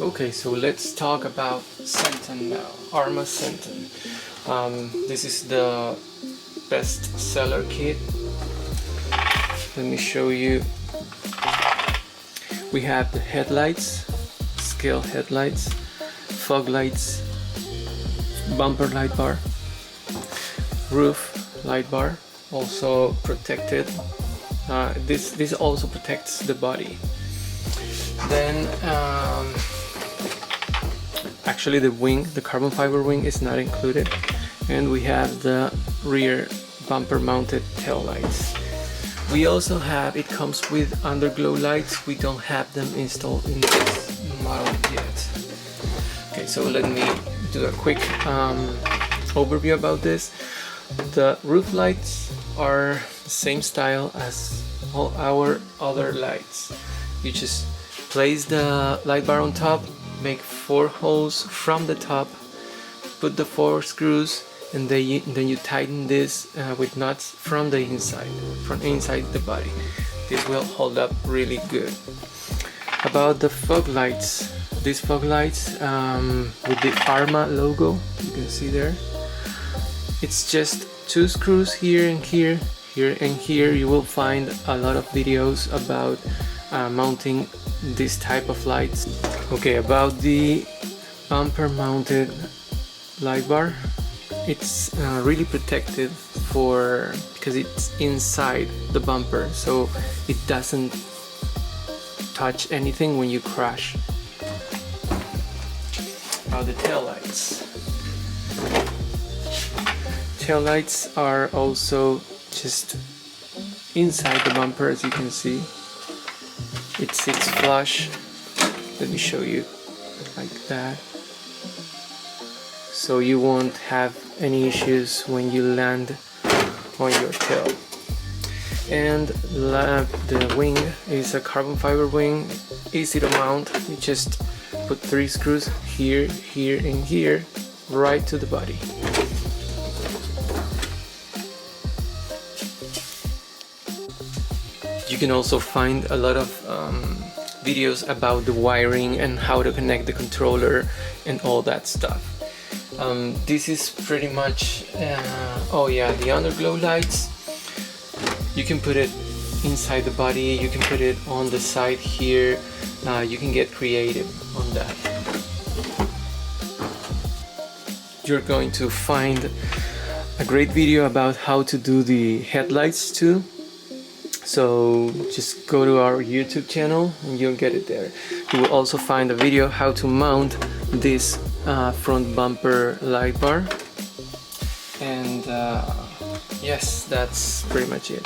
Okay, so let's talk about Senton now. Arma Senton. This is the best seller kit. Let me show you. We have the headlights, scale headlights, fog lights, bumper light bar, roof light bar, also protected. This also protects the body. Then actually the wing, the carbon fiber wing is not included, and we have the rear bumper mounted tail lights. We also have, it comes with underglow lights. We don't have them installed in this model yet. Okay, so let me do a quick overview about this. The roof lights are the same style as all our other lights. You just place the light bar on top, make 4 holes from the top, put the 4 screws, and then you tighten this with nuts from the inside, from inside the body. This will hold up really good. About the fog lights, these fog lights with the Arma logo, you can see there. It's just 2 screws here and here, here and here. You will find a lot of videos about mounting this type of lights. Okay, about the bumper mounted light bar, it's really protected because it's inside the bumper, so it doesn't touch anything when you crash. About the tail lights. Tail lights are also just inside the bumper, as you can see. It sits flush. Let me show you like that. So you won't have any issues when you land on your tail. And the wing is a carbon fiber wing, easy to mount. You just put 3 screws here, here, and here, right to the body. You can also find a lot of videos about the wiring and how to connect the controller and all that stuff. This is pretty much, oh yeah, the underglow lights. You can put it inside the body, you can put it on the side here, you can get creative on that. You're going to find a great video about how to do the headlights too. So just go to our YouTube channel and you'll get it there. You will also find a video how to mount this front bumper light bar. And yes, that's pretty much it.